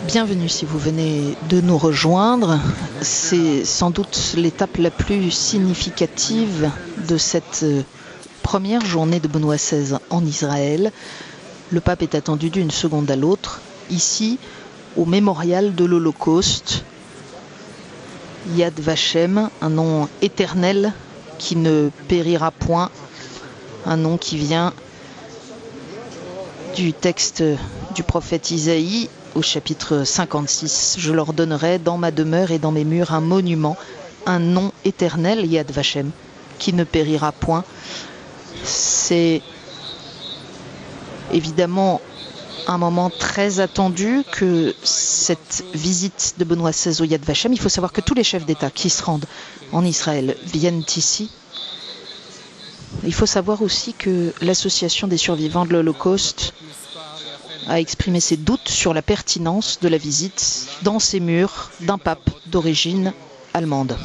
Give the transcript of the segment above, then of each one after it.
Bienvenue si vous venez de nous rejoindre. C'est sans doute l'étape la plus significative de cette première journée de Benoît XVI en Israël. Le pape est attendu d'une seconde à l'autre, ici au mémorial de l'Holocauste. Yad Vashem, un nom éternel qui ne périra point, un nom qui vient du texte du prophète Isaïe au chapitre 56. Je leur donnerai dans ma demeure et dans mes murs un monument, un nom éternel, Yad Vashem, qui ne périra point. C'est évidemment un moment très attendu que cette visite de Benoît XVI au Yad Vashem. Il faut savoir que tous les chefs d'État qui se rendent en Israël viennent ici. Il faut savoir aussi que l'association des survivants de l'Holocauste a exprimé ses doutes sur la pertinence de la visite dans ces murs d'un pape d'origine allemande.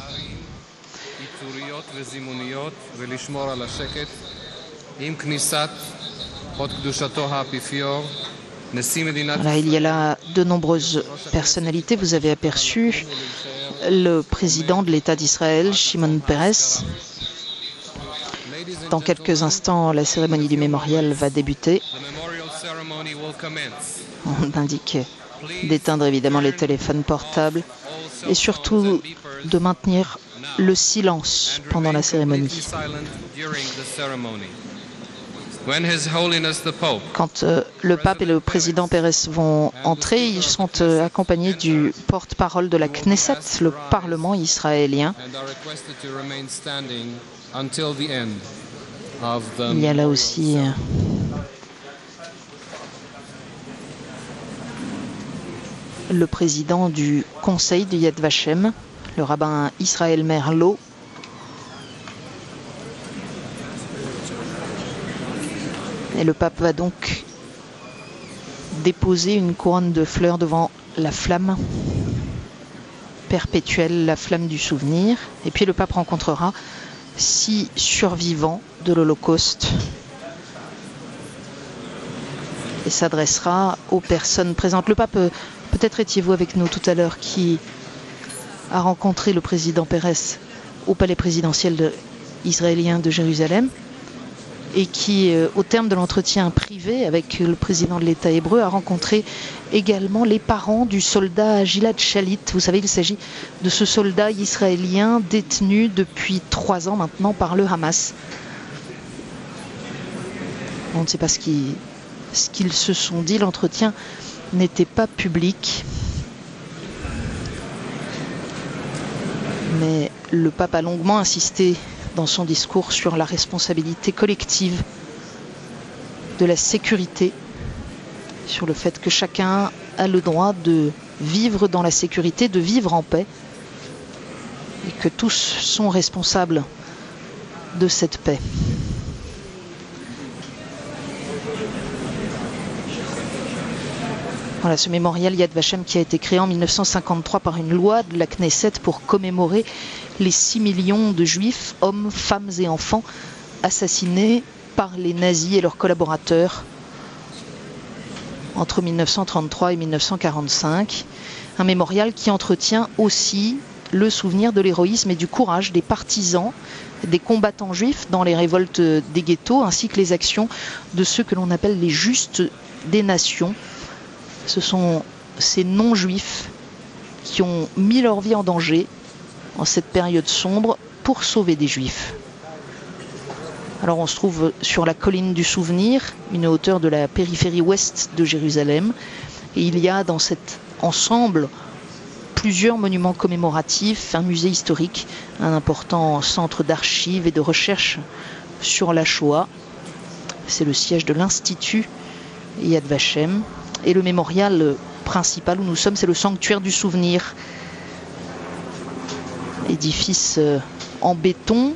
Voilà, il y a là de nombreuses personnalités. Vous avez aperçu le président de l'État d'Israël, Shimon Peres. Dans quelques instants, la cérémonie du mémorial va débuter. On indique d'éteindre évidemment les téléphones portables et surtout de maintenir le silence pendant la cérémonie. Quand le pape et le président Peres vont entrer, ils sont accompagnés du porte-parole de la Knesset, le Parlement israélien. Il y a là aussi le président du conseil de Yad Vashem, le rabbin Israël Merlot. Et le pape va donc déposer une couronne de fleurs devant la flamme perpétuelle, la flamme du souvenir. Et puis le pape rencontrera 6 survivants de l'Holocauste et s'adressera aux personnes présentes. Le pape, peut-être étiez-vous avec nous tout à l'heure, qui a rencontré le président Peres au palais présidentiel israélien de Jérusalem et qui, au terme de l'entretien privé avec le président de l'État hébreu, a rencontré également les parents du soldat Gilad Shalit. Vous savez, il s'agit de ce soldat israélien détenu depuis 3 ans maintenant par le Hamas. On ne sait pas ce qu'ils se sont dit. L'entretien n'était pas public. Mais le pape a longuement insisté dans son discours sur la responsabilité collective de la sécurité, sur le fait que chacun a le droit de vivre dans la sécurité, de vivre en paix, et que tous sont responsables de cette paix. Voilà, ce mémorial Yad Vashem qui a été créé en 1953 par une loi de la Knesset pour commémorer les 6 millions de juifs, hommes, femmes et enfants, assassinés par les nazis et leurs collaborateurs entre 1933 et 1945. Un mémorial qui entretient aussi le souvenir de l'héroïsme et du courage des partisans, des combattants juifs dans les révoltes des ghettos, ainsi que les actions de ceux que l'on appelle les justes des nations. Ce sont ces non-juifs qui ont mis leur vie en danger en cette période sombre pour sauver des juifs. Alors on se trouve sur la colline du souvenir, une hauteur de la périphérie ouest de Jérusalem, et il y a dans cet ensemble plusieurs monuments commémoratifs, un musée historique, un important centre d'archives et de recherche sur la Shoah. C'est le siège de l'Institut Yad Vashem. Et le mémorial principal où nous sommes, c'est le sanctuaire du souvenir. Édifice en béton,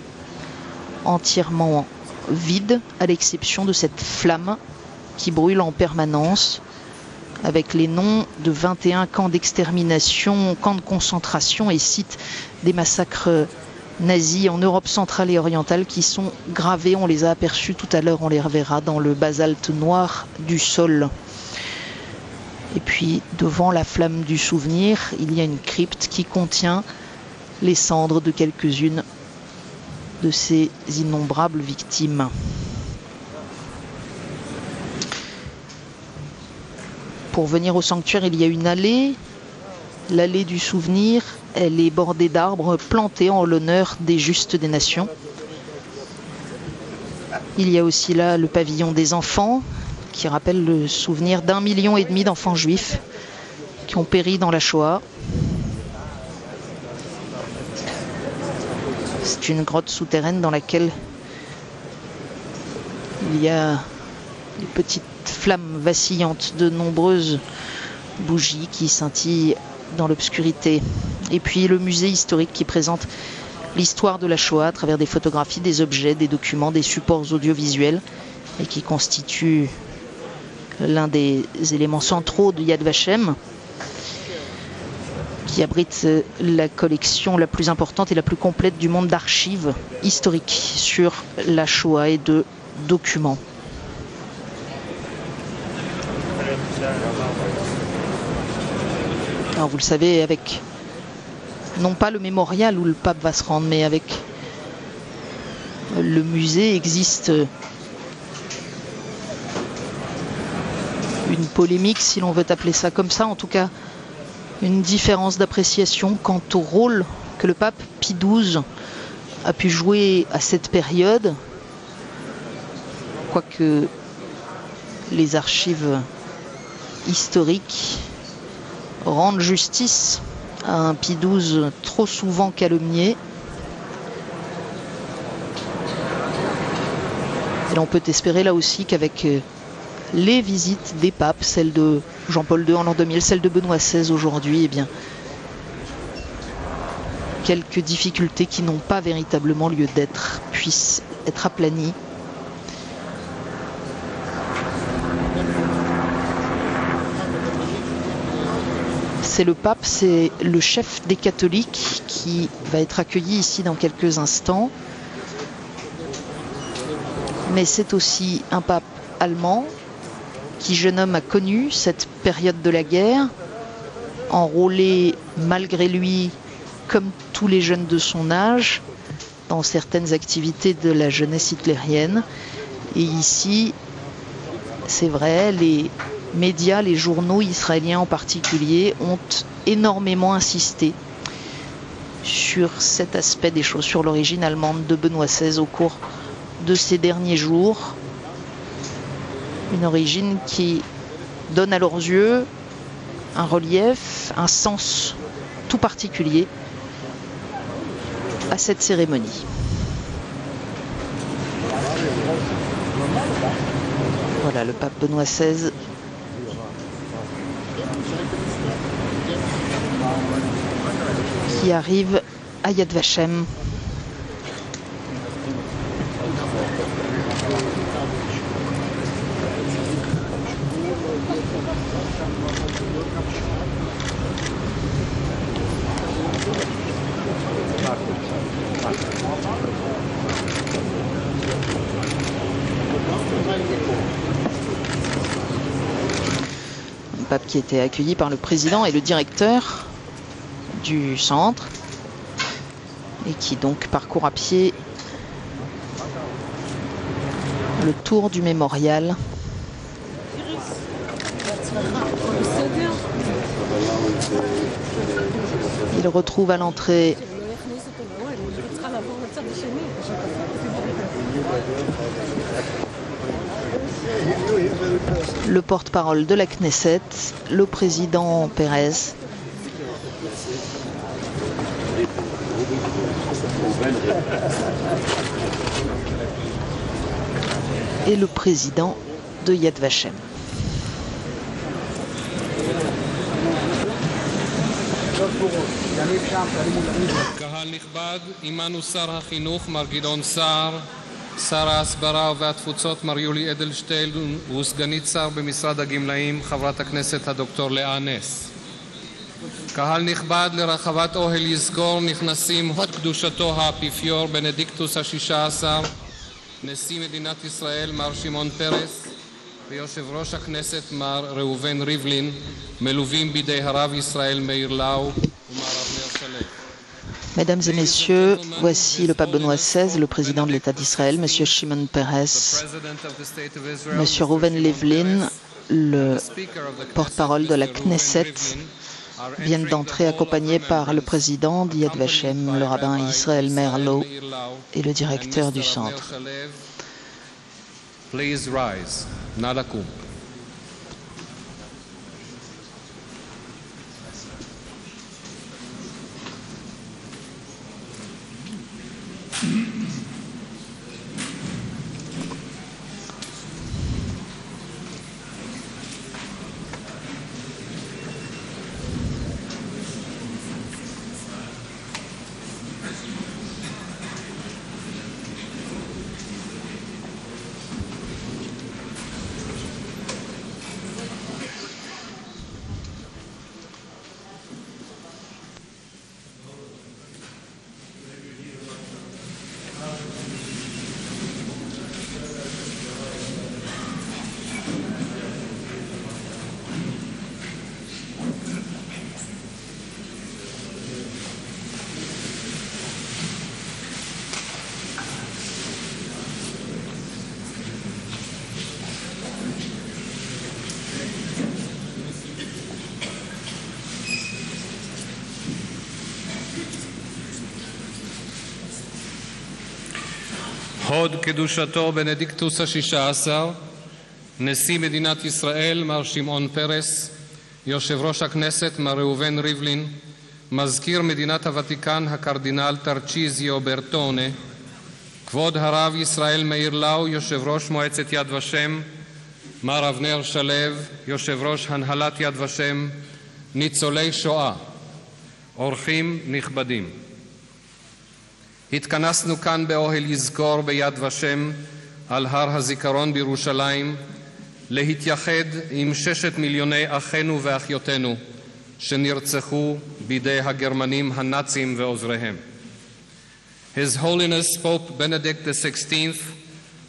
entièrement vide, à l'exception de cette flamme qui brûle en permanence, avec les noms de 21 camps d'extermination, camps de concentration et sites des massacres nazis en Europe centrale et orientale qui sont gravés. On les a aperçus tout à l'heure, on les reverra dans le basalte noir du sol. Et puis devant la flamme du souvenir, il y a une crypte qui contient les cendres de quelques-unes de ces innombrables victimes. Pour venir au sanctuaire, il y a une allée, l'allée du souvenir. Elle est bordée d'arbres plantés en l'honneur des justes des nations. Il y a aussi là le pavillon des enfants, qui rappelle le souvenir d'1,5 million d'enfants juifs qui ont péri dans la Shoah. C'est une grotte souterraine dans laquelle il y a des petites flammes vacillantes de nombreuses bougies qui scintillent dans l'obscurité. Et puis le musée historique qui présente l'histoire de la Shoah à travers des photographies, des objets, des documents, des supports audiovisuels et qui constitue l'un des éléments centraux de Yad Vashem, qui abrite la collection la plus importante et la plus complète du monde d'archives historiques sur la Shoah et de documents. Alors vous le savez, avec non pas le mémorial où le pape va se rendre, mais avec le musée existe une polémique, si l'on veut appeler ça comme ça, en tout cas une différence d'appréciation quant au rôle que le pape Pie XII a pu jouer à cette période, quoique les archives historiques rendent justice à un Pie XII trop souvent calomnié. Et l'on peut espérer là aussi qu'avec les visites des papes, celle de Jean-Paul II en l'an 2000, celle de Benoît XVI aujourd'hui, eh bien, quelques difficultés qui n'ont pas véritablement lieu d'être puissent être aplanies. C'est le pape, c'est le chef des catholiques qui va être accueilli ici dans quelques instants. Mais c'est aussi un pape allemand qui, jeune homme, a connu cette période de la guerre, enrôlé malgré lui, comme tous les jeunes de son âge, dans certaines activités de la jeunesse hitlérienne. Et ici, c'est vrai, les médias, les journaux israéliens en particulier, ont énormément insisté sur cet aspect des choses, sur l'origine allemande de Benoît XVI au cours de ces derniers jours. Une origine qui donne à leurs yeux un relief, un sens tout particulier à cette cérémonie. Voilà le pape Benoît XVI qui arrive à Yad Vashem. Un pape qui était accueilli par le président et le directeur du centre et qui donc parcourt à pied le tour du mémorial. Il retrouve à l'entrée le porte-parole de la Knesset, le président Pérez, et le président de Yad Vashem. קהל נכבד, עמנו שר החינוך מר גדעון סער, שר ההסברה והתפוצות מר יולי אדלשטיין וסגנית שר במשרד הגמלאים חברת הכנסת הדוקטור לאה נס. קהל נכבד, לרחבת אוהל יזכור נכנסים הוד קדושתו האפיפיור בנדיקטוס ה-16, נשיא מדינת ישראל מר שמעון פרס, ויושב ראש הכנסת מר ראובן ריבלין, מלווים בידי הרב ישראל מאיר לאו ומר אבנר שלו. Mesdames et messieurs, voici le pape Benoît XVI, le président de l'État d'Israël, M. Shimon Peres, M. Reuven Rivlin, le porte-parole de la Knesset, viennent d'entrer accompagnés par le président d'Yad Vashem, le rabbin Israël Meir Lau et le directeur du centre. Please rise. נא לקום. הוד קדושתו בנדיקטוס ה-16, נשיא מדינת ישראל מר שמעון פרס, יושב ראש הכנסת מר ראובן ריבלין, מזכיר מדינת הוותיקן הקרדינל טרצ'יזיו ברטונה, כבוד הרב ישראל מאיר לאו, יושב ראש מועצת יד ושם, מר אבנר שלו, יושב ראש הנהלת יד ושם, ניצולי שואה, אורחים נכבדים. התכנסנו כאן באוהל יזכור ביד ושם על הר הזיכרון בירושלים להתייחד עם 6 מיליוני אחינו ואחיותינו שנרצחו בידי הגרמנים הנאצים ועוזריהם. His Holiness Pope Benedict XVI,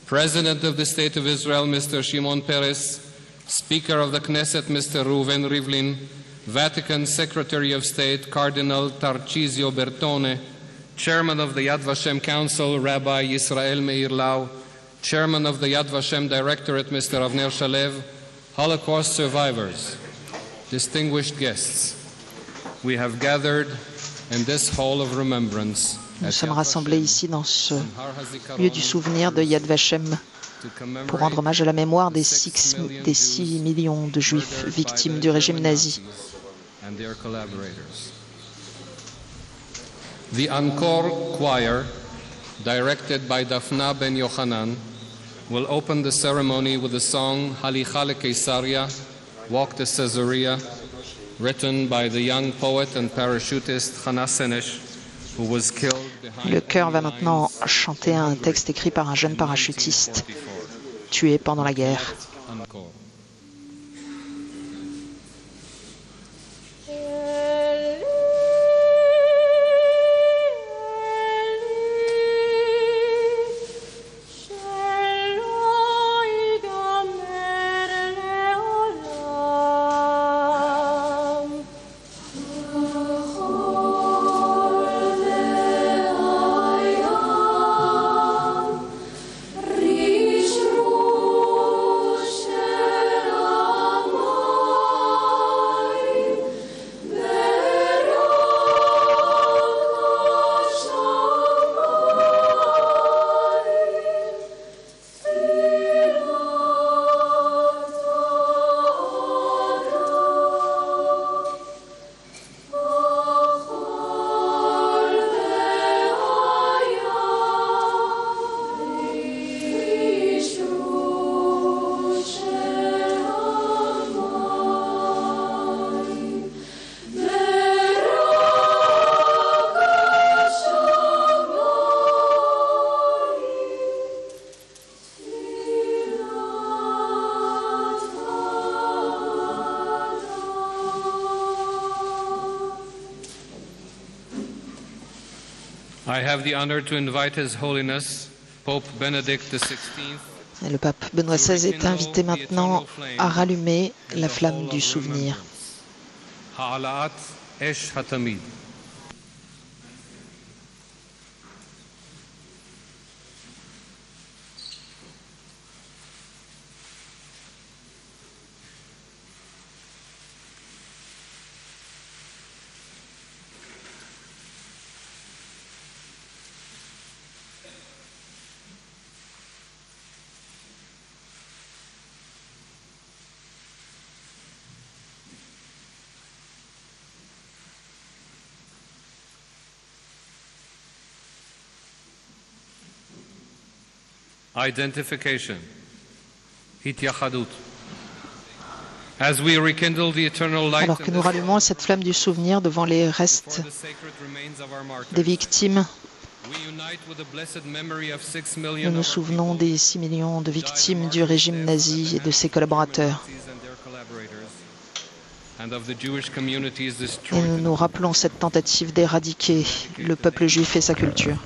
President of the State of Israel Mr. Shimon Peres, Speaker of the Knesset Mr. Reuven Rivlin, Vatican Secretary of State Cardinal Tarcisio Bertone, Chairman of the Yad Vashem Council, Rabbi Yisrael Meir Lau, Chairman of the Yad Vashem Directorate, Mr. Avner Shalev, Holocaust survivors, distinguished guests, we have gathered in this hall of remembrance. Nous sommes rassemblés ici dans ce lieu du souvenir de Yad Vashem pour rendre hommage à la mémoire des 6 millions de Juifs victimes du régime nazi. The Encore Choir, directed by Dafna Ben Yochanan, will open the ceremony with the song Halicha LeKeisaria, Walk to Caesarea, written by the young poet and parachutist Chana Senesh, who was killed behind... Le chœur va maintenant chanter un texte écrit par un jeune parachutiste tué pendant la guerre. Encore. I have the honor to invite His Holiness, Pope Benedict XVI. Et le pape Benoît XVI est invité maintenant à rallumer la flamme du souvenir. Identification. Hitiyachadut. As we rekindle the eternal light Alors que nous rallumons cette flamme du souvenir devant les restes des victimes, nous nous souvenons des 6 millions de victimes du régime nazi et de ses collaborateurs. Et nous nous rappelons cette tentative d'éradiquer le peuple juif et sa culture.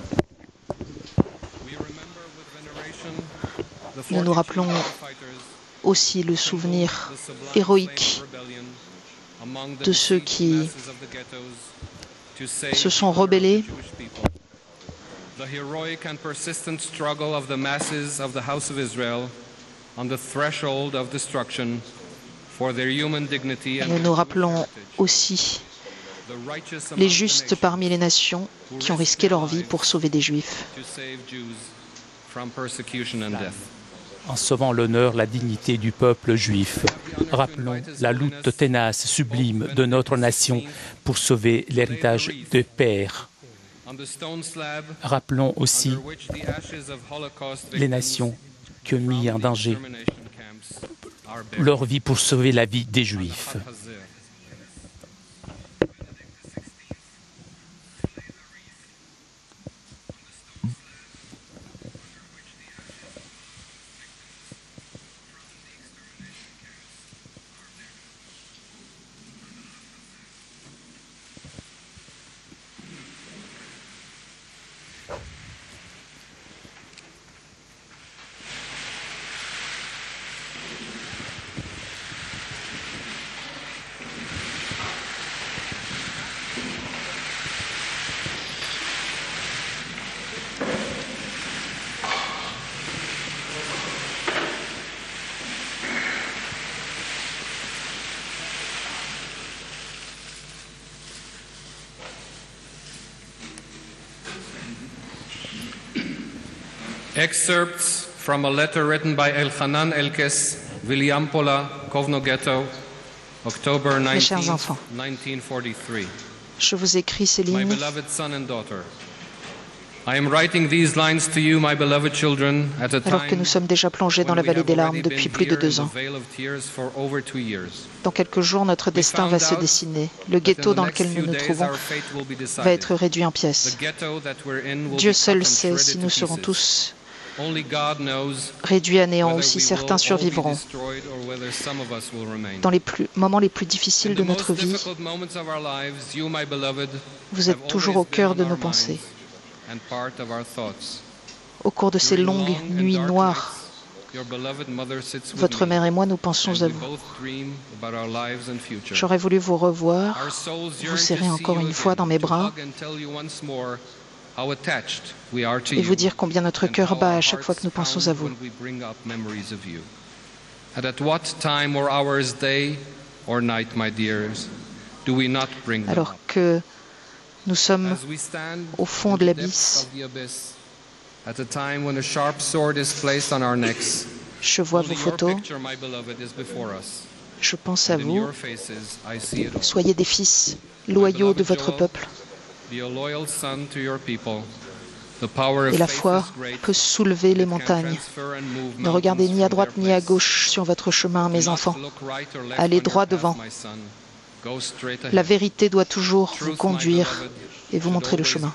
Nous nous rappelons aussi le souvenir héroïque de ceux qui se sont rebellés, nous nous rappelons aussi les justes parmi les nations qui ont risqué leur vie pour sauver des Juifs. En sauvant l'honneur, la dignité du peuple juif. Rappelons la lutte ténace, sublime de notre nation pour sauver l'héritage des pères. Rappelons aussi les nations qui ont mis en danger leur vie pour sauver la vie des Juifs. Excerpts from a letter written by Elchanan Elkes, Viljampola, Kovno Ghetto, October 19, 1943. Je vous écris ces My lignes. beloved son and daughter, I am writing these lines to you, my beloved children, at a Alors que time nous sommes déjà plongés dans la vallée des larmes depuis plus de 2 ans. Dans quelques jours, notre destin va se dessiner. Le ghetto dans lequel nous nous trouvons va être réduit en pièces. Dieu seul sait si nous serons tous réduits à néant ou si certains survivront. Dans les moments les plus difficiles de notre vie, vous êtes toujours au cœur de nos pensées. Au cours de ces longues nuits noires, votre mère et moi, nous pensons à vous. J'aurais voulu vous revoir, vous serrer encore une fois dans mes bras et vous dire combien notre cœur bat à chaque fois que nous pensons à vous. Alors que nous sommes au fond de l'abysse, je vois vos photos, je pense à vous. Soyez des fils loyaux de votre peuple. Et la foi peut soulever les montagnes. Ne regardez ni à droite ni à gauche sur votre chemin, mes enfants. Allez droit devant. La vérité doit toujours vous conduire et vous montrer le chemin.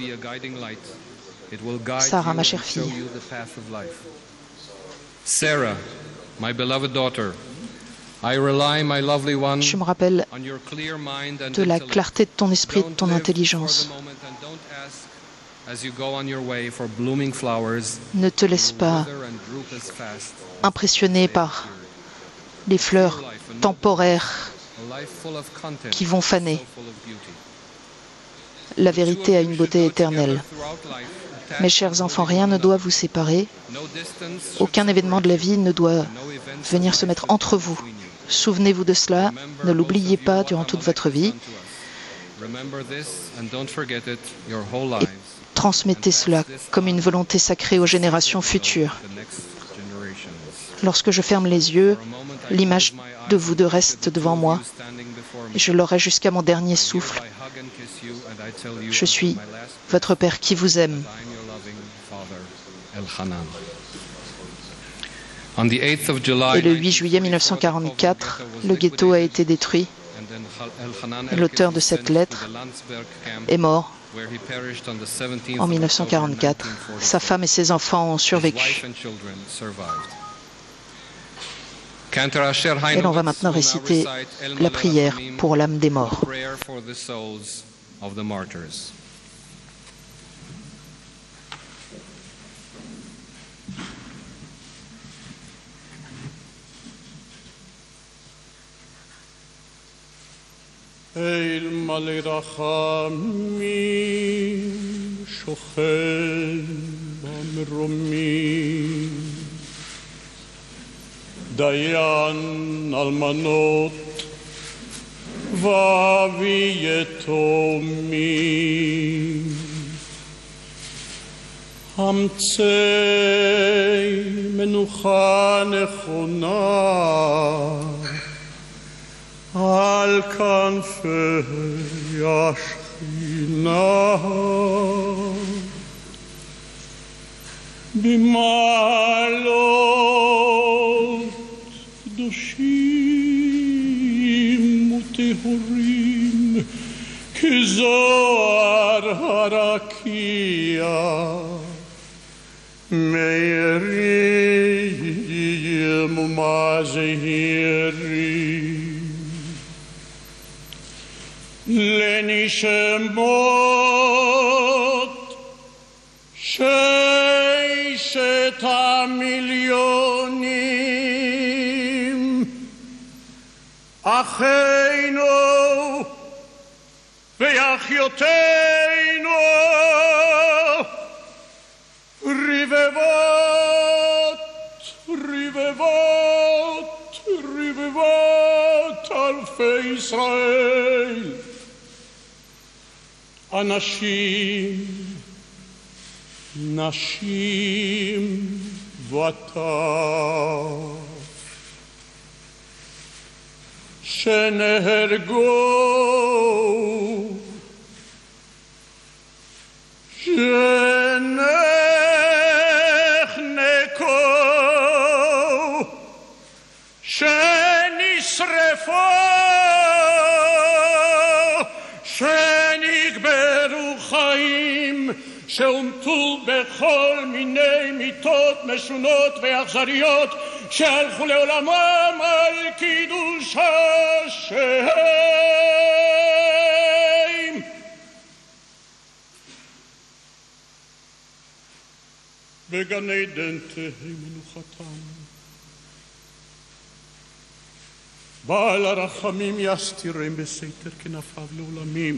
Sarah, ma chère fille. Sarah, my beloved daughter, I rely, my lovely one, Je me rappelle on your clear mind and de la intellect. clarté de ton esprit, de Don't ton live intelligence. for the moment and don't ask Ne te laisse pas impressionner par les fleurs temporaires qui vont faner. La vérité a une beauté éternelle. Mes chers enfants, rien ne doit vous séparer. Aucun événement de la vie ne doit venir se mettre entre vous. Souvenez-vous de cela, ne l'oubliez pas durant toute votre vie. Et transmettez cela comme une volonté sacrée aux générations futures. Lorsque je ferme les yeux, l'image de vous deux reste devant moi. Et je l'aurai jusqu'à mon dernier souffle. Je suis votre Père qui vous aime. Et le 8 juillet 1944, le ghetto a été détruit. L'auteur de cette lettre est mort en 1944. Sa femme et ses enfants ont survécu. Et l'on va maintenant réciter la prière pour l'âme des morts. אל מלא רחמים שוכן במרומים דיין אלמנות ואבי יתומים אמצי מנוחה נכונה על כנפי השכינה במעלות קדושים וטהורים כזוהר הרקיע מאירים ומזהירים לנשמות ששת המיליונים אחינו ואחיותינו רבבות אלפי ישראל אנשים, נשים וטף שנהרגו, שנחנקו, שנשרפו, שנקברו חיים, שהומתו בכל מיני מיתות משונות ואכזריות, שהלכו לעולמם על קידוש השם. בגן עדן תהי מנוחתם. בעל הרחמים יסתירם בסתר כנפיו לעולמים.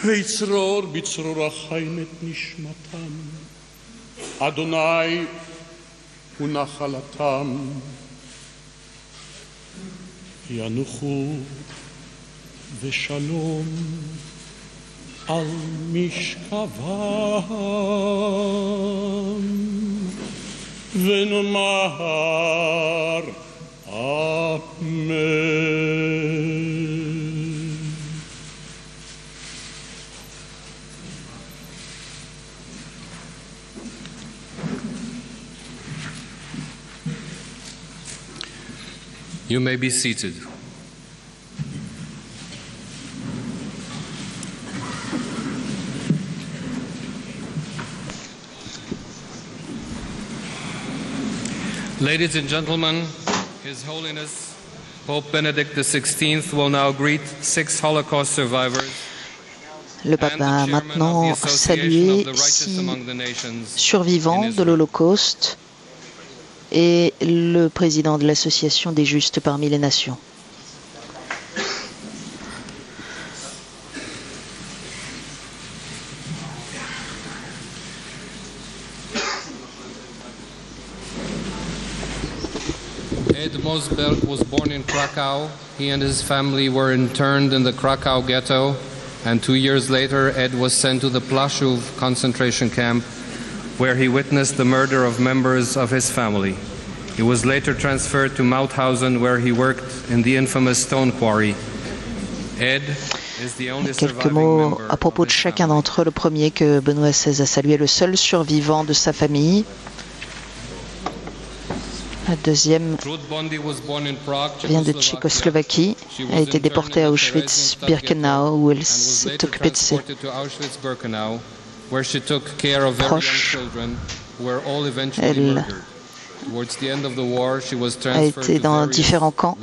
ויצרור בצרור החיים את נשמתם. אדוני הוא נחלתם. ינוחו ושלום על משכבם ונאמר אמן. You may be seated. Ladies and gentlemen, His Holiness Pope Benedict XVI will now greet 6 Holocaust survivors Le pape va maintenant saluer 6 survivants de l'Holocauste et le président de l'Association des Justes parmi les nations. Ed Mosberg was born in Krakow. He and his family were interned in the Krakow ghetto, and 2 years later, Ed was sent to the Plaszow concentration camp, where he witnessed the murder of members of his family. He was later transferred to Mauthausen, where he worked in the infamous stone quarry. Ed is the only Quelques mots à propos de chacun d'entre eux. Le premier que Benoît XVI a salué, le seul survivant de sa famille. La deuxième vient de Tchécoslovaquie. Elle a été déportée à Auschwitz-Birkenau, où elle s'est occupée de ses proches. Elle a été dans différents camps.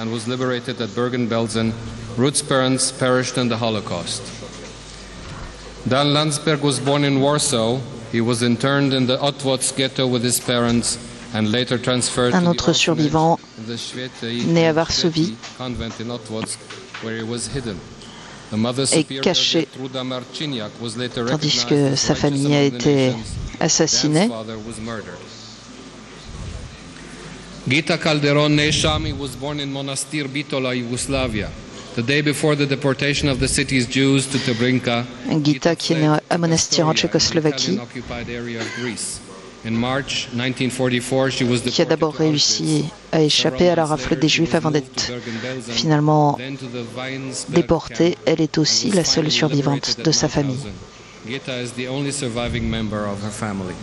And was liberated at Bergen-Belsen. Ruth's parents perished in the Holocaust. Dan Landsberg was born in Warsaw. He was interned in the Otwock ghetto with his parents and later transferred Un to autre survivant the Świętej né à Varsovie convent in Otwock, where he was hidden. The mother est superior caché, Truda Marciniak was later tandis recognized que as sa righteous famille a among the été nations. assassinée. Dan's father was murdered. Gita Calderon Neshami was born in Monastir Bitola, Yugoslavia. The day before the deportation of the city's Jews to Treblinka, Gita, qui est née à Monastir en Tchécoslovaquie, In March 1944, she was qui a d'abord réussi à échapper à la rafle des Juifs avant d'être finalement déportée. Elle est aussi la seule survivante de sa famille. Gita is the only surviving member of her family.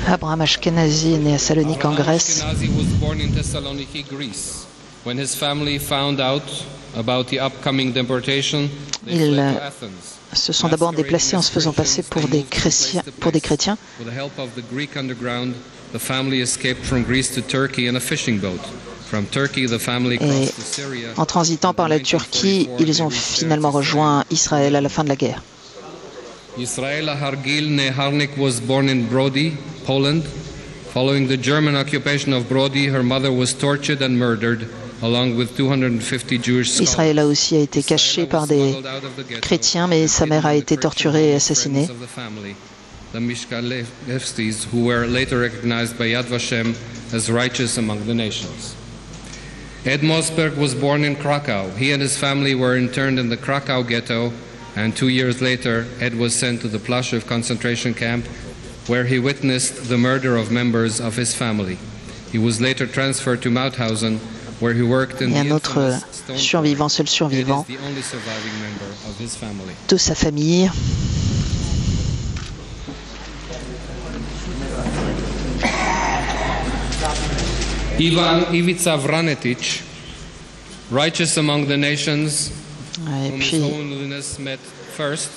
Abraham Ashkenazi est né à Salonique en Grèce. Ashkenazi was born in Thessaloniki, Greece. When his family found out about the upcoming deportation, they fled to Athens. Se sont d'abord déplacés en se faisant passer pour des chrétiens. With the help of the Greek underground, the family escaped from Greece to Turkey in a fishing boat. From Turkey, the family crossed to Syria. En transitant par la Turquie, ils ont finalement rejoint Israël à la fin de la guerre. Yisraela Hargil Neharnik was born in Brody, Poland. Following the German occupation of Brody, her mother was tortured and murdered, along with 250 Jewish scholars. Israël a aussi été caché par des chrétiens, mais sa mère a été torturée et assassinée. The Mishkalevskis, who were later recognized by Yad Vashem as righteous among the nations. Ed Mosberg was born in Krakow. He and his family were interned in the Krakow ghetto, and 2 years later, Ed was sent to the Plaszow concentration camp, where he witnessed the murder of members of his family. He was later transferred to Mauthausen, where he worked in Et un the autre infamous stone survivant, seul Ed is survivant the only surviving member of his family. de sa famille. Ivan Ivica Vranetic, righteous among the nations, Et whom His puis, Holiness met first,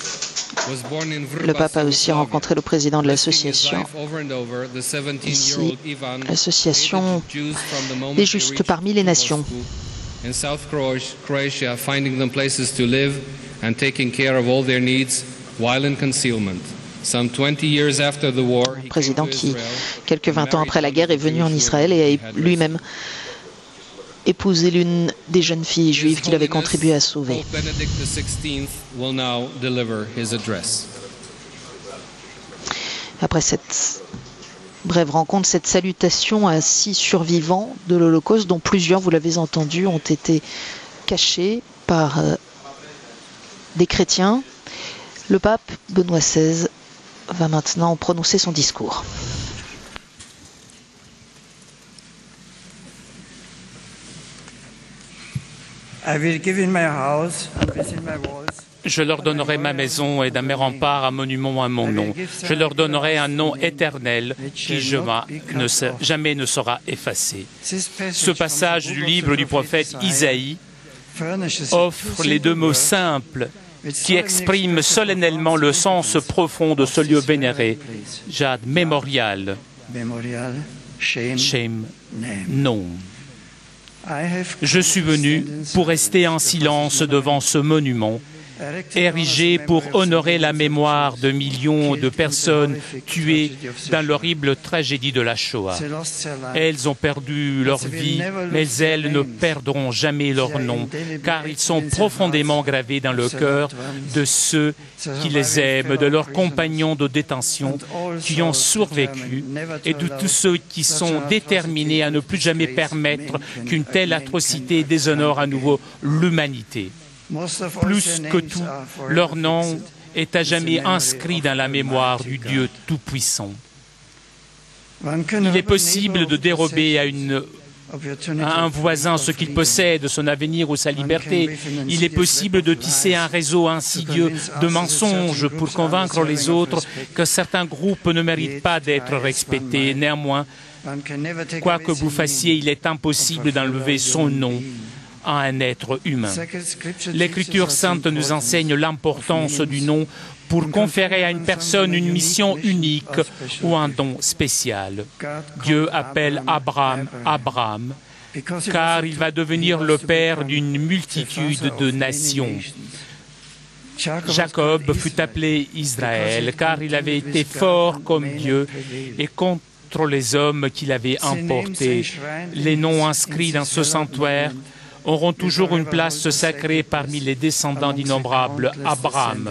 was born in le pape a aussi Yugoslavia. rencontré le président de Risking his l'association. life over and over, the 17-year-old Ici, Ivan l'association hated Jews from the moment des they Justes reached parmi les nations. Moscow. In South Croatia, finding them places to live and taking care of all their needs while in concealment. Some 20 years after the war, he came Président to qui, Israel, quelques 20 ans après la guerre, est venu en Israël et a lui-même épousé l'une des jeunes filles juives qu'il avait contribué à sauver. Pope Benedict XVI will now deliver his address. Après cette brève rencontre, cette salutation à 6 survivants de l'Holocauste, dont plusieurs, vous l'avez entendu, ont été cachés par des chrétiens, le pape Benoît XVI va maintenant prononcer son discours. I will give in my house and within my walls. Je leur donnerai ma maison et dans mes remparts un monument à mon nom. Je leur donnerai un nom éternel qui jamais ne sera effacé. Ce passage du livre du prophète Isaïe offre les deux mots simples qui exprime solennellement le sens profond de ce lieu vénéré. Jad Mémorial, Shem Nom. Je suis venu pour rester en silence devant ce monument, érigé pour honorer la mémoire de millions de personnes tuées dans l'horrible tragédie de la Shoah. Elles ont perdu leur vie, mais elles ne perdront jamais leur nom, car ils sont profondément gravés dans le cœur de ceux qui les aiment, de leurs compagnons de détention qui ont survécu et de tous ceux qui sont déterminés à ne plus jamais permettre qu'une telle atrocité déshonore à nouveau l'humanité. Plus que tout, leur nom est à jamais inscrit dans la mémoire du Dieu Tout-Puissant. Il est possible de dérober à un voisin ce qu'il possède, son avenir ou sa liberté. Il est possible de tisser un réseau insidieux de mensonges pour convaincre les autres que certains groupes ne méritent pas d'être respectés. Néanmoins, quoi que vous fassiez, il est impossible d'enlever son nom à un être humain. L'Écriture sainte nous enseigne l'importance du nom pour conférer à une personne une mission unique ou un don spécial. Dieu appelle Abraham, Abraham, car il va devenir le père d'une multitude de nations. Jacob fut appelé Israël, car il avait été fort comme Dieu et contre les hommes qu'il avait emportés. Les noms inscrits dans ce sanctuaire auront toujours une place sacrée parmi les descendants d'innombrables Abraham.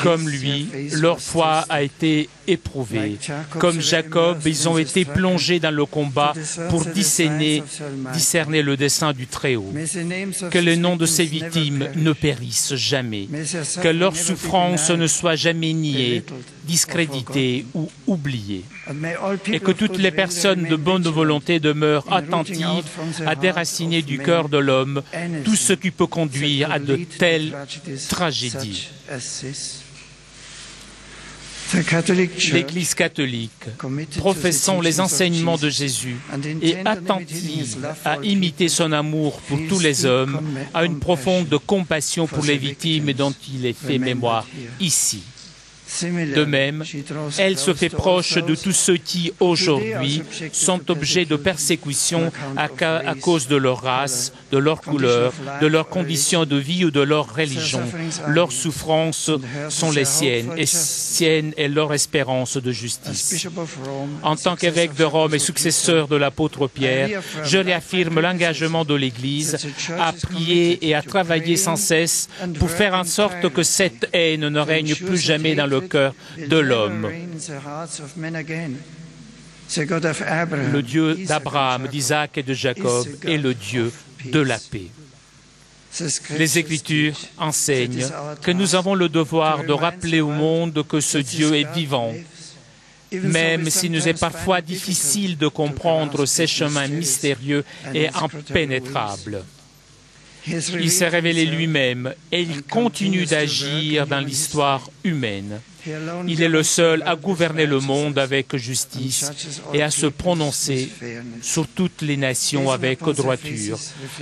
Comme lui, leur foi a été éprouvée. Comme Jacob, ils ont été plongés dans le combat pour discerner le dessein du Très-Haut. Que les noms de ces victimes ne périssent jamais. Que leur souffrance ne soit jamais niée, discréditée ou oubliée. Et que toutes les personnes de bonne volonté demeurent attentives à déraciner du cœur de l'homme tout ce qui peut conduire à de telles tragédies. L'Église catholique, professant les enseignements de Jésus et attentive à imiter son amour pour tous les hommes, a une profonde compassion pour les victimes dont il est fait mémoire ici. De même, elle se fait proche de tous ceux qui, aujourd'hui, sont objets de persécution à cause de leur race, de leur couleur, de leurs conditions de vie ou de leur religion. Leurs souffrances sont les siennes, et sienne est leur espérance de justice. En tant qu'évêque de Rome et successeur de l'apôtre Pierre, je réaffirme l'engagement de l'Église à prier et à travailler sans cesse pour faire en sorte que cette haine ne règne plus jamais dans le cœur de l'homme. Le Dieu d'Abraham, d'Isaac et de Jacob est le Dieu de la paix. Les Écritures enseignent que nous avons le devoir de rappeler au monde que ce Dieu est vivant, même s'il nous est parfois difficile de comprendre ses chemins mystérieux et impénétrables. Il s'est révélé lui-même et il continue d'agir dans l'histoire humaine. Il est le seul à gouverner le monde avec justice et à se prononcer sur toutes les nations avec droiture.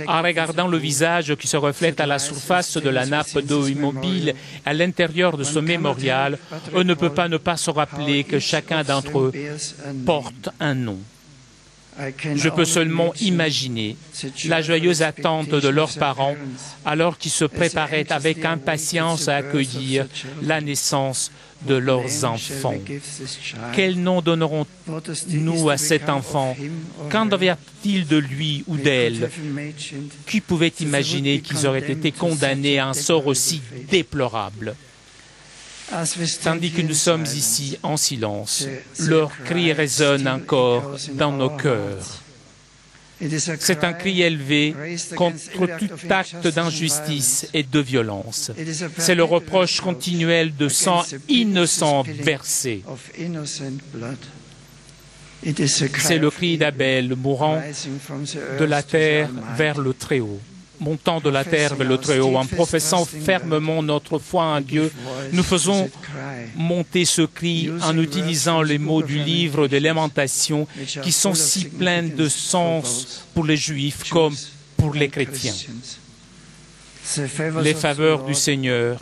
En regardant le visage qui se reflète à la surface de la nappe d'eau immobile à l'intérieur de ce mémorial, on ne peut pas ne pas se rappeler que chacun d'entre eux porte un nom. Je peux seulement imaginer la joyeuse attente de leurs parents alors qu'ils se préparaient avec impatience à accueillir la naissance de leurs enfants. Quel nom donnerons-nous à cet enfant? Qu'en deviendra-t-il de lui ou d'elle? Qui pouvait imaginer qu'ils auraient été condamnés à un sort aussi déplorable? Tandis que nous sommes ici en silence, leur cri résonne encore dans nos cœurs. C'est un cri élevé contre tout acte d'injustice et de violence. C'est le reproche continuel de sang innocent versé. C'est le cri d'Abel mourant de la terre vers le Très-Haut. Montant de la terre vers le Très-Haut, en professant fermement notre foi en Dieu, nous faisons monter ce cri en utilisant les mots du livre des Lamentations qui sont si pleins de sens pour les Juifs comme pour les chrétiens. Les faveurs du Seigneur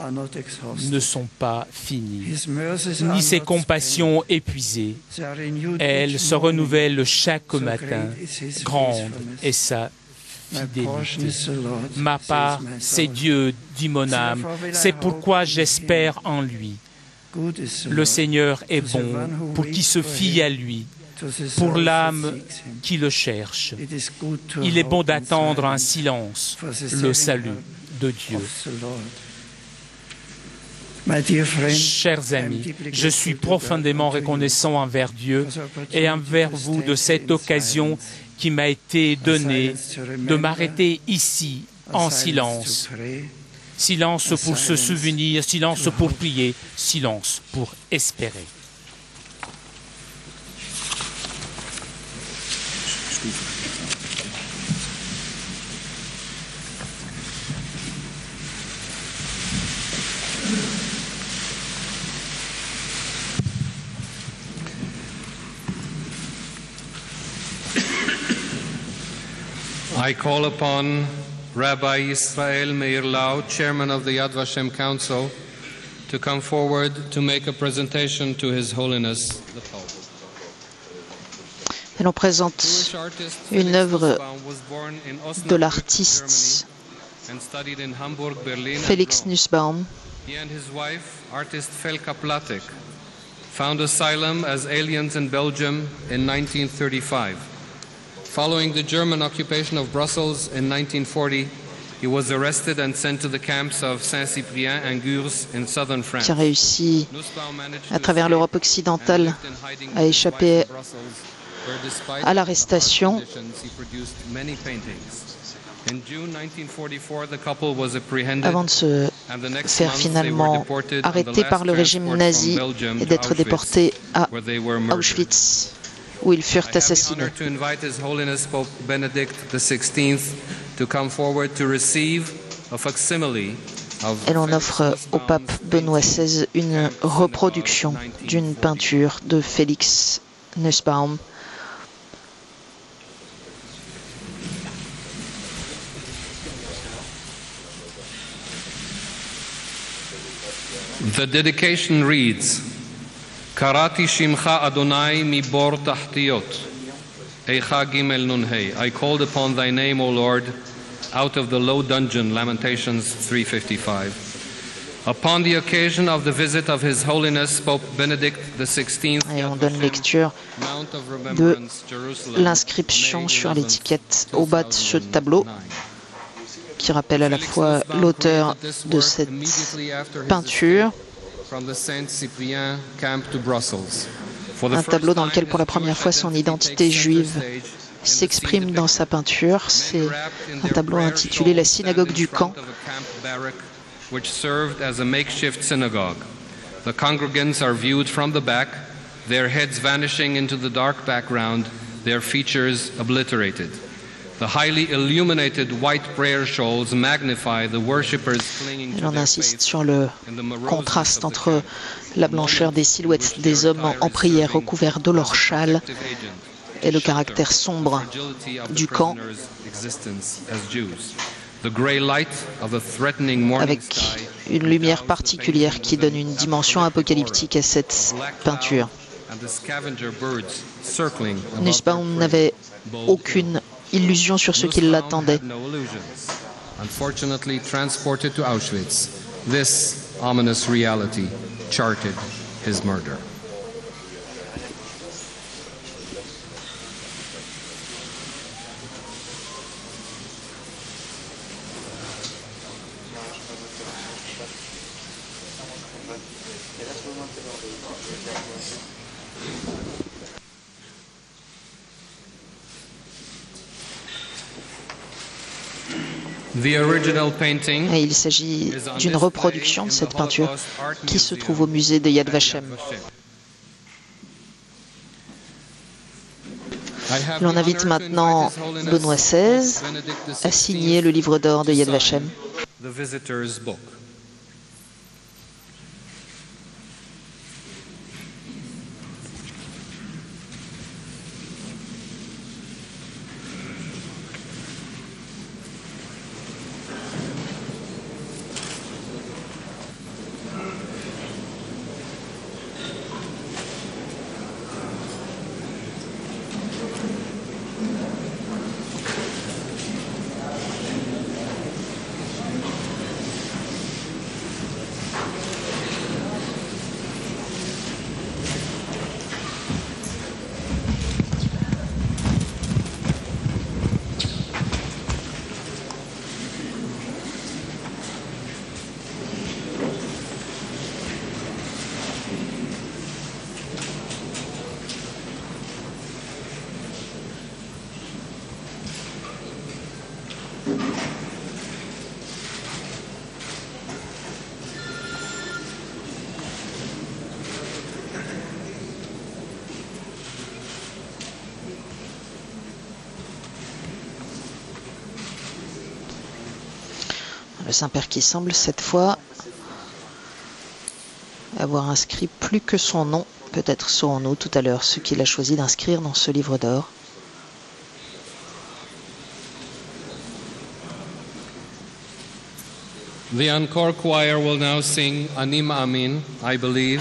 ne sont pas finies, ni ses compassions épuisées. Elles se renouvellent chaque matin. Grande est sa fidélité. Ma part, c'est Dieu, dit mon âme. C'est pourquoi j'espère en lui. Le Seigneur est bon pour qui se fie à lui, pour l'âme qui le cherche. Il est bon d'attendre en silence le salut de Dieu. Chers amis, je suis profondément reconnaissant envers Dieu et envers vous de cette occasion qui m'a été donnée de m'arrêter ici en silence. Silence pour se souvenir, silence pour prier, silence pour espérer. I call upon Rabbi Yisrael Meir Lau, chairman of the Yad Vashem Council, to come forward to make a presentation to His Holiness the Pope. Et l'on présente une œuvre de l'artiste Felix Nussbaum. He and his wife, artist Felka Platek, found asylum as aliens in Belgium in 1935. Following the German occupation of Brussels in 1940, he was arrested and sent to the camps of Saint-Cyprien and Gurs in southern France. Qui a réussi, à travers l'Europe occidentale, à échapper à l'arrestation. Avant de se faire finalement arrêter par le régime nazi et d'être déporté à Auschwitz, où ils furent assassinés. Et l'on offre au pape Benoît XVI une reproduction d'une peinture de Felix Nussbaum. The dedication reads, Karati Shimcha Adonai mi bor tahtiyot, Eicha Gimel Nunhei. I called upon thy name, O Lord, out of the low dungeon, Lamentations 3:55. Upon the occasion of the visit of His Holiness Pope Benedict XVI, et on donne lecture de l'inscription sur l'étiquette au bas de ce tableau, qui rappelle à la fois l'auteur de cette peinture, un tableau dans lequel pour la première fois son identité juive s'exprime dans sa peinture. C'est un tableau intitulé La synagogue du camp. Which served as a makeshift synagogue. The congregants are viewed from the back, their heads vanishing into the dark background, their features obliterated. The highly illuminated white prayer shawls magnify the worshippers clinging to on their insiste faith sur le contraste entre la blancheur des silhouettes des hommes en prière recouverts de leur châle et le caractère sombre du camp, avec une lumière particulière qui donne une dimension apocalyptique à cette peinture. Nussbaum n'avait aucune illusion sur ce qui l'attendait. Unfortunately transported to Auschwitz, this ominous reality charted his murder. Et il s'agit d'une reproduction de cette peinture qui se trouve au musée de Yad Vashem. L'on invite maintenant Benoît XVI à signer le livre d'or de Yad Vashem. Le Saint-Père qui semble cette fois avoir inscrit plus que son nom. Peut-être saurons-nous tout à l'heure ce qu'il a choisi d'inscrire dans ce livre d'or. The encore choir will now sing Anim Amin, I believe,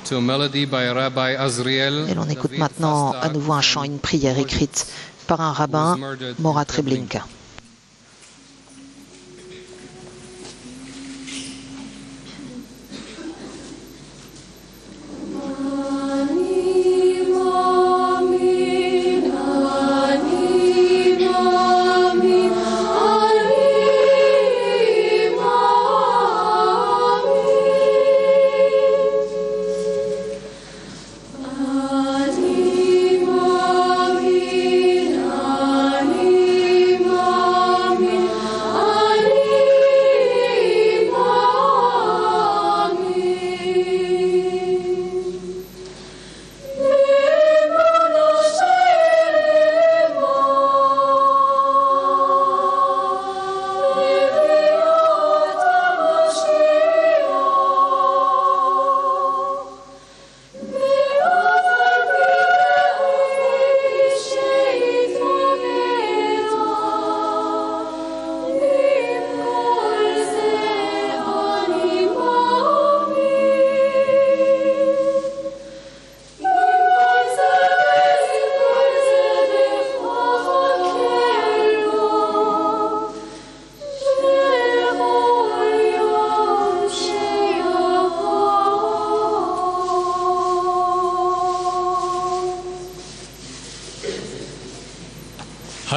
to a melody by Rabbi Azriel. Et l'on écoute maintenant à nouveau un chant, une prière écrite par un rabbin, Morat Treblinka.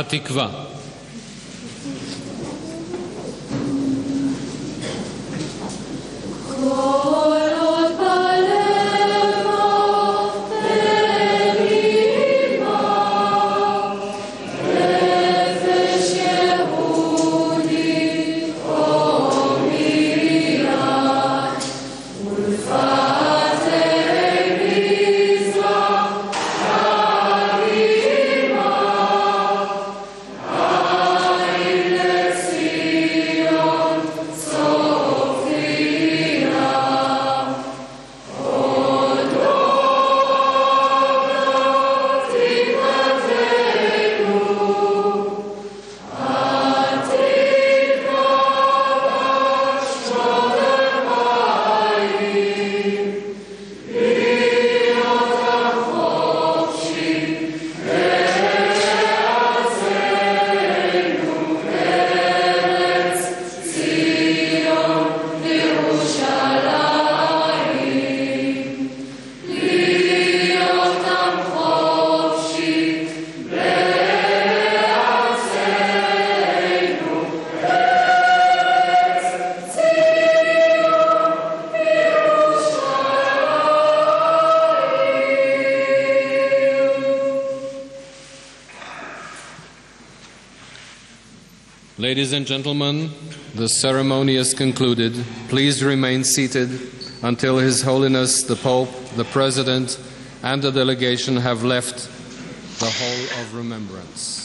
התקווה. Ladies and gentlemen, the ceremony is concluded. Please remain seated until His Holiness the Pope, the President, and the delegation have left the Hall of Remembrance.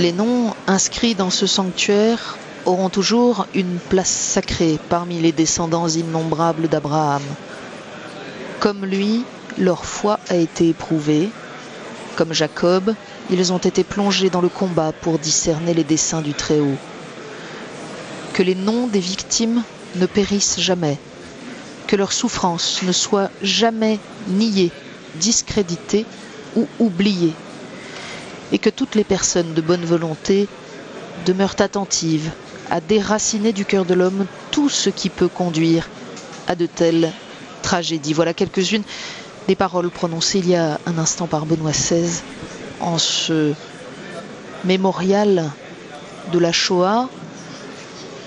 Les noms inscrits dans ce sanctuaire auront toujours une place sacrée parmi les descendants innombrables d'Abraham. Comme lui, leur foi a été éprouvée. Comme Jacob, ils ont été plongés dans le combat pour discerner les desseins du Très-Haut. Que les noms des victimes ne périssent jamais, que leurs souffrances ne soient jamais niées, discréditées ou oubliées, et que toutes les personnes de bonne volonté demeurent attentives à déraciner du cœur de l'homme tout ce qui peut conduire à de telles tragédies. Voilà quelques-unes des paroles prononcées il y a un instant par Benoît XVI en ce mémorial de la Shoah.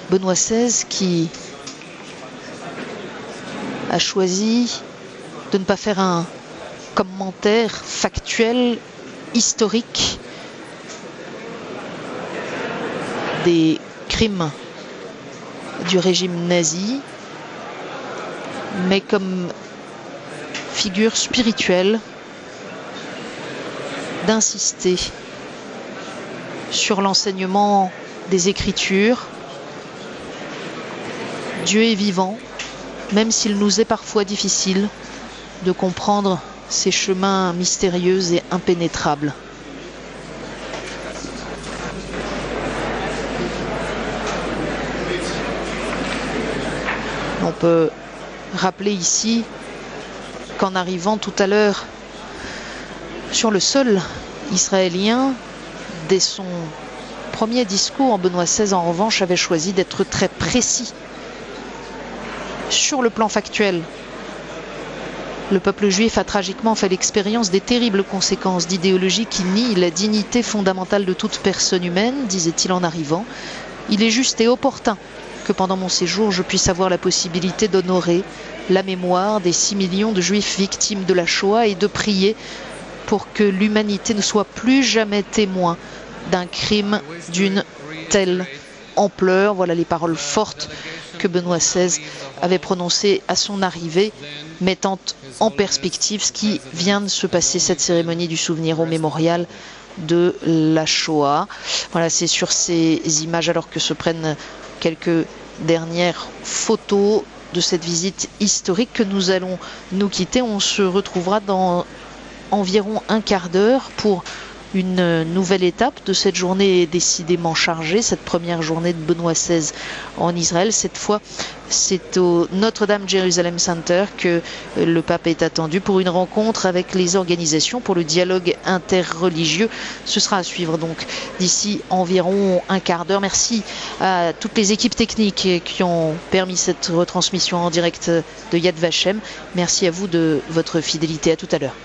Benoît XVI qui a choisi de ne pas faire un commentaire factuel, historique des crimes du régime nazi, mais comme figure spirituelle d'insister sur l'enseignement des Écritures. Dieu est vivant, même s'il nous est parfois difficile de comprendre ces chemins mystérieux et impénétrables. On peut rappeler ici qu'en arrivant tout à l'heure sur le sol israélien, dès son premier discours, Benoît XVI en revanche avait choisi d'être très précis sur le plan factuel. Le peuple juif a tragiquement fait l'expérience des terribles conséquences d'idéologies qui nient la dignité fondamentale de toute personne humaine, disait-il en arrivant. Il est juste et opportun que pendant mon séjour, je puisse avoir la possibilité d'honorer la mémoire des 6 millions de juifs victimes de la Shoah et de prier pour que l'humanité ne soit plus jamais témoin d'un crime d'une telle ampleur. Voilà les paroles fortes que Benoît XVI avait prononcées à son arrivée, mettant en perspective ce qui vient de se passer, cette cérémonie du souvenir au mémorial de la Shoah. Voilà, c'est sur ces images, alors que se prennent quelques dernières photos de cette visite historique, que nous allons nous quitter. On se retrouvera dans environ un quart d'heure pour une nouvelle étape de cette journée décidément chargée, cette première journée de Benoît XVI en Israël. Cette fois, c'est au Notre-Dame Jerusalem Center que le pape est attendu pour une rencontre avec les organisations pour le dialogue interreligieux. Ce sera à suivre donc d'ici environ un quart d'heure. Merci à toutes les équipes techniques qui ont permis cette retransmission en direct de Yad Vashem. Merci à vous de votre fidélité. À tout à l'heure.